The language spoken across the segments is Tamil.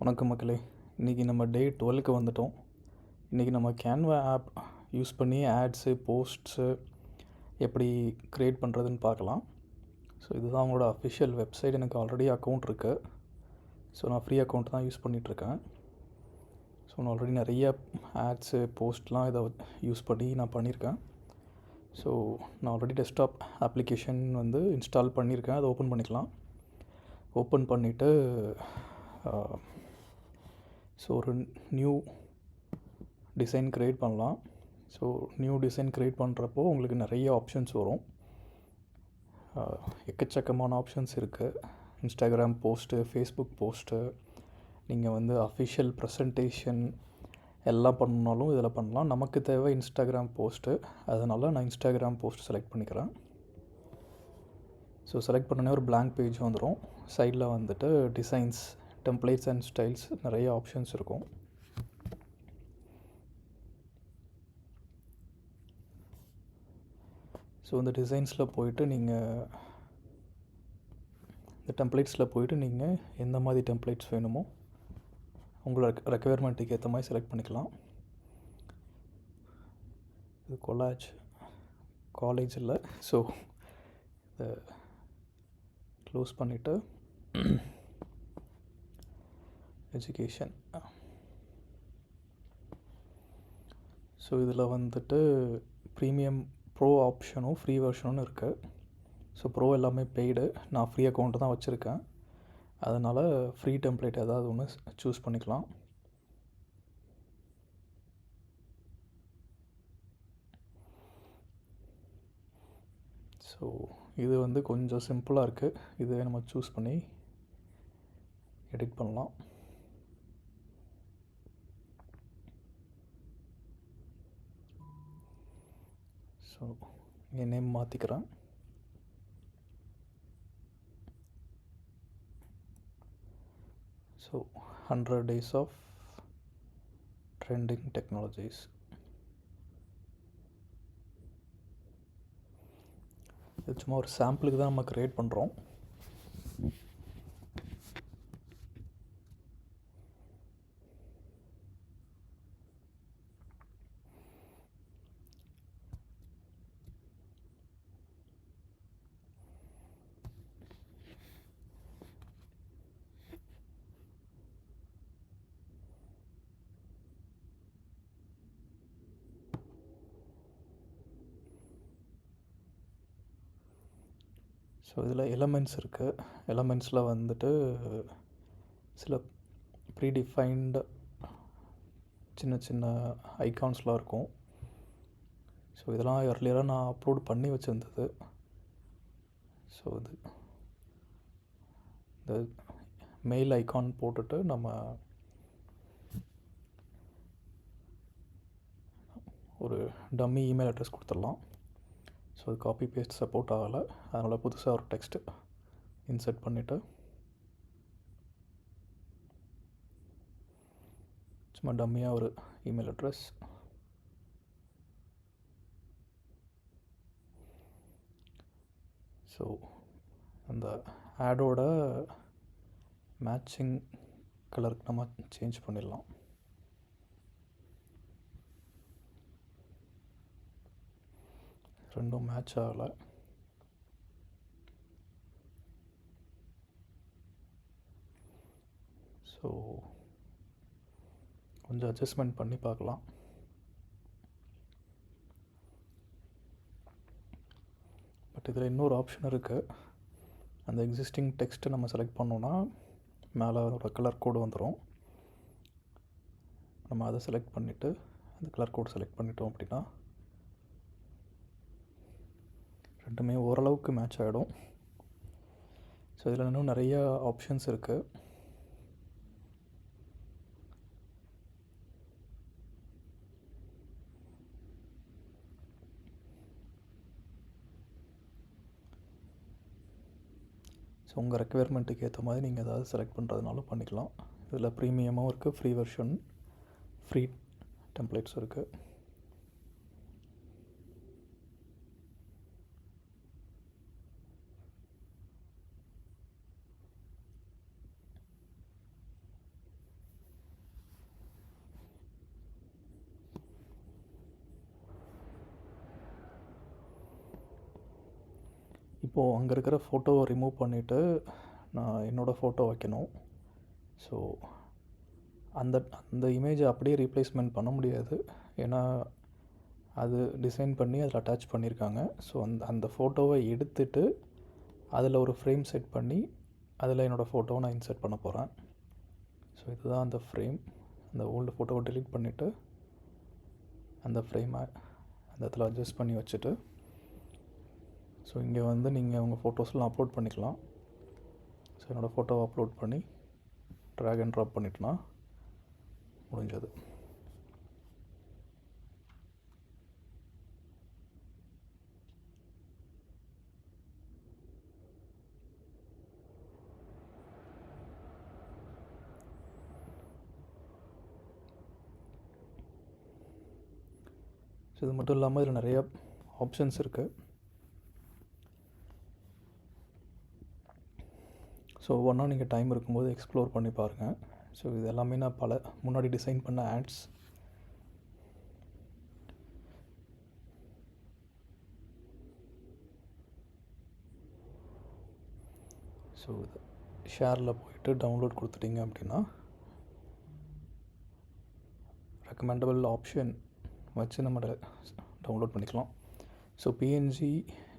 வணக்கம் மக்களே. இன்றைக்கி நம்ம டே 12க்கு வந்துட்டோம். இன்றைக்கி நம்ம கேன்வா ஆப் யூஸ் பண்ணி ஆட்ஸு போஸ்ட்ஸு எப்படி க்ரியேட் பண்ணுறதுன்னு பார்க்கலாம். ஸோ இதுதான் அவங்களோட அஃபிஷியல் வெப்சைட். எனக்கு ஆல்ரெடி அக்கௌண்ட் இருக்குது. ஸோ நான் ஃப்ரீ அக்கௌண்ட் தான் யூஸ் பண்ணிகிட்ருக்கேன். ஸோ நான் ஆல்ரெடி நிறைய ஆட்ஸு போஸ்ட்லாம் இதை யூஸ் பண்ணி நான் பண்ணியிருக்கேன். ஸோ நான் ஆல்ரெடி டெஸ்க்டாப் அப்ளிகேஷன் இன்ஸ்டால் பண்ணியிருக்கேன். அதை ஓப்பன் பண்ணிக்கலாம். ஓப்பன் பண்ணிவிட்டு ஸோ ஒரு நியூ டிசைன் க்ரியேட் பண்ணலாம். ஸோ நியூ டிசைன் க்ரியேட் பண்ணுறப்போ உங்களுக்கு நிறைய ஆப்ஷன்ஸ் வரும். எக்கச்சக்கமான ஆப்ஷன்ஸ் இருக்குது. இன்ஸ்டாகிராம் போஸ்ட்டு, ஃபேஸ்புக் போஸ்ட்டு, நீங்கள் அஃபிஷியல் ப்ரெசன்டேஷன் எல்லாம் பண்ணாலும் இதில் பண்ணலாம். நமக்கு தேவை இன்ஸ்டாகிராம் போஸ்ட்டு. அதனால் நான் இன்ஸ்டாகிராம் போஸ்ட் செலக்ட் பண்ணிக்கிறேன். ஸோ செலக்ட் பண்ணோன்னே ஒரு blank பேஜ் வந்துடும். சைடில் டிசைன்ஸ், டெம்ப்ளேட்ஸ் அண்ட் ஸ்டைல்ஸ் நிறைய ஆப்ஷன்ஸ் இருக்கும். ஸோ இந்த டிசைன்ஸில் போயிட்டு நீங்கள் இந்த டெம்ப்ளேட்ஸில் போயிட்டு நீங்கள் எந்த மாதிரி டெம்ப்ளேட்ஸ் வேணுமோ உங்களோட ரெக்குயர்மெண்ட்டுக்கு ஏற்ற மாதிரி செலக்ட் பண்ணிக்கலாம். இது காலேஜ் இல்லை. ஸோ இதை க்ளோஸ் பண்ணிவிட்டு எஜுகேஷன். ஸோ இதில் ப்ரீமியம் ப்ரோ ஆப்ஷனும் ஃப்ரீ வெர்ஷனும் இருக்குது. ஸோ ப்ரோ எல்லாமே பெய்டு. நான் ஃப்ரீ அக்கௌண்ட்டு தான் வச்சுருக்கேன். அதனால் ஃப்ரீ டெம்ப்ளேட் ஏதாவது ஒன்று சூஸ் பண்ணிக்கலாம். ஸோ இது கொஞ்சம் சிம்பிளாக இருக்குது. இதை நம்ம சூஸ் பண்ணி எடிட் பண்ணலாம். ஸோ என் நேம் மாற்றிக்கிறேன். So 100 days of trending technologies. இது சும்மா ஒரு சாம்பிளுக்கு தான் நம்ம க்ரியேட் பண்ணுறோம். ஸோ இதில் எலமெண்ட்ஸ் இருக்குது. எலமெண்ட்ஸில் சில ப்ரீடிஃபைன்டு சின்ன சின்ன ஐகான்ஸ்லாம் இருக்கும். ஸோ இதெல்லாம் எர்லியராக நான் அப்லோட் பண்ணி வச்சுருந்தது. ஸோ இந்த மெயில் ஐகான் போட்டுட்டு நம்ம ஒரு டம்மி இமெயில் அட்ரஸ் கொடுத்துடலாம். ஸோ அது காப்பி பேஸ்ட் சப்போர்ட் ஆகலை. அதனால் புதுசாக ஒரு டெக்ஸ்ட்டு இன்சர்ட் பண்ணிவிட்டு சும்மா டம்மியாக ஒரு இமெயில் அட்ரஸ். ஸோ அந்த ஆடோட மேட்சிங் கலருக்கு நம்ம சேஞ்ச் பண்ணிடலாம். ரெண்டும் மேட்ச் ஆகலை. ஸோ கொஞ்சம் அட்ஜஸ்ட்மெண்ட் பண்ணி பார்க்கலாம். பட் இதில் இன்னொரு ஆப்ஷன் இருக்குது. அந்த எக்ஸிஸ்டிங் டெக்ஸ்ட்டை நம்ம செலக்ட் பண்ணோன்னா மேலே ஒரு கலர் கோடு வந்துடும். நம்ம அதை செலக்ட் பண்ணிவிட்டு அந்த கலர் கோடு செலக்ட் பண்ணிட்டோம் அப்படின்னா ரெண்டுமே ஓரளவுக்கு மேட்ச் ஆகிடும். ஸோ இதில் இன்னும் நிறைய ஆப்ஷன்ஸ் இருக்குது. ஸோ உங்கள் ரெக்குயர்மெண்ட்டுக்கு ஏற்ற மாதிரி நீங்கள் ஏதாவது செலக்ட் பண்ணுறதுனாலும் பண்ணிக்கலாம். இதில் ப்ரீமியமும் இருக்குது, ஃப்ரீ வெர்ஷன், ஃப்ரீ டெம்ப்ளேட்ஸ் இருக்குது. இப்போது அங்கே இருக்கிற ஃபோட்டோவை ரிமூவ் பண்ணிவிட்டு நான் என்னோடய ஃபோட்டோ வைக்கணும். ஸோ அந்த அந்த இமேஜை அப்படியே ரீப்ளேஸ்மெண்ட் பண்ண முடியாது. ஏன்னா அது டிசைன் பண்ணி அதில் அட்டாச் பண்ணியிருக்காங்க. ஸோ அந்த ஃபோட்டோவை எடுத்துட்டு அதில் ஒரு ஃப்ரேம் செட் பண்ணி அதில் என்னோடய ஃபோட்டோவை நான் இன்சர்ட் பண்ண போகிறேன். ஸோ இதுதான் அந்த ஃப்ரேம். அந்த ஓல்டு ஃபோட்டோவை டெலீட் பண்ணிவிட்டு அந்த ஃப்ரேமை அந்த இடத்துல அட்ஜஸ்ட் பண்ணி வச்சுட்டு, ஸோ இங்கே வந்து நீங்கள் உங்கள் ஃபோட்டோஸ்லாம் அப்லோட் பண்ணிக்கலாம். ஸோ என்னோடய ஃபோட்டோவை அப்லோட் பண்ணி ட்ராக் அண்ட் ட்ராப் பண்ணிட்டோன்னா முடிஞ்சது. ஸோ இது மட்டும் இல்லாமல் இதில் நிறையா ஆப்ஷன்ஸ் இருக்குது. ஸோ ஒவ்வொன்றா நீங்கள் டைம் இருக்கும்போது எக்ஸ்ப்ளோர் பண்ணி பாருங்கள். ஸோ இது எல்லாமே நான் முன்னாடி டிசைன் பண்ண ஆட்ஸ். ஸோ இது ஷேரில் போயிட்டு டவுன்லோட் கொடுத்துட்டிங்க அப்படின்னா ரெக்கமெண்டபிள் ஆப்ஷன் வச்சு நம்ம டவுன்லோட் பண்ணிக்கலாம். So PNG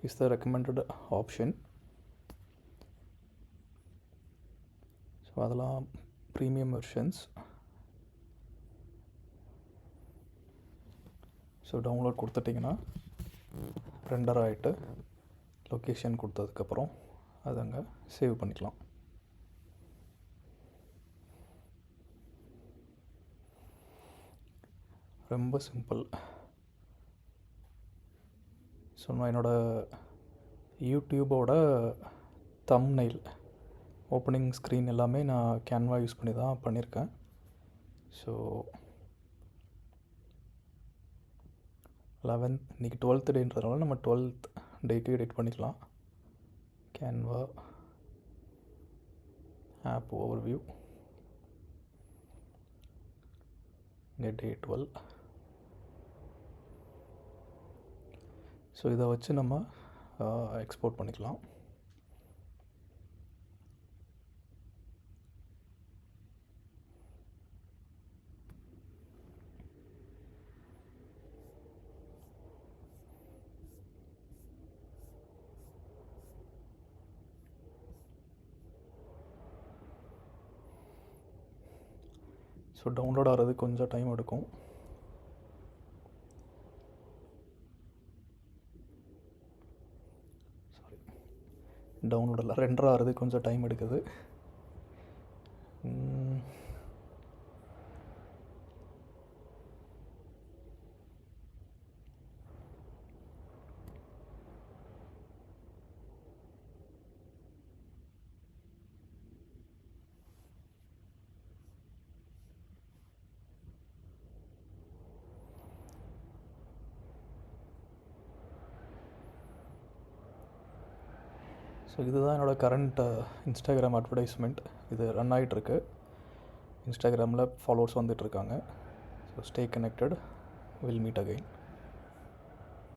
is the recommended option. So அதெல்லாம் ப்ரீமியம் வெர்ஷன்ஸ். ஸோ டவுன்லோட் கொடுத்துட்டிங்கன்னா ரெண்டர் ஆகிட்டு லொக்கேஷன் கொடுத்ததுக்கப்புறம் அதை அங்கே சேவ் பண்ணிக்கலாம். ரொம்ப சிம்பிள். ஸோ நான் என்னோடய யூடியூபோட தம்ப்நெயில் ஓப்பனிங் ஸ்க்ரீன் எல்லாமே நான் கேன்வா யூஸ் பண்ணி தான் பண்ணியிருக்கேன். ஸோ 11th இன்றைக்கி 12th டேன்றதுனால நம்ம 12th டேக்கு எடிட் பண்ணிக்கலாம். கேன்வா ஆப் ஓவர்வியூ, இங்கே டே 12. ஸோ இதை வச்சு நம்ம எக்ஸ்போர்ட் பண்ணிக்கலாம். ஸோ டவுன்லோட் ஆகிறது கொஞ்சம் டைம் எடுக்கும். டவுன்லோடில் ரெண்டர் ஆகிறது கொஞ்சம் டைம் எடுக்குது. ஸோ இதுதான் என்னோடய கரண்ட் இன்ஸ்டாகிராம் அட்வர்டைஸ்மெண்ட். இது ரன் ஆகிட்டுருக்கு. இன்ஸ்டாகிராமில் ஃபாலோவர்ஸ் வந்துட்டுருக்காங்க. So stay connected. Will meet again.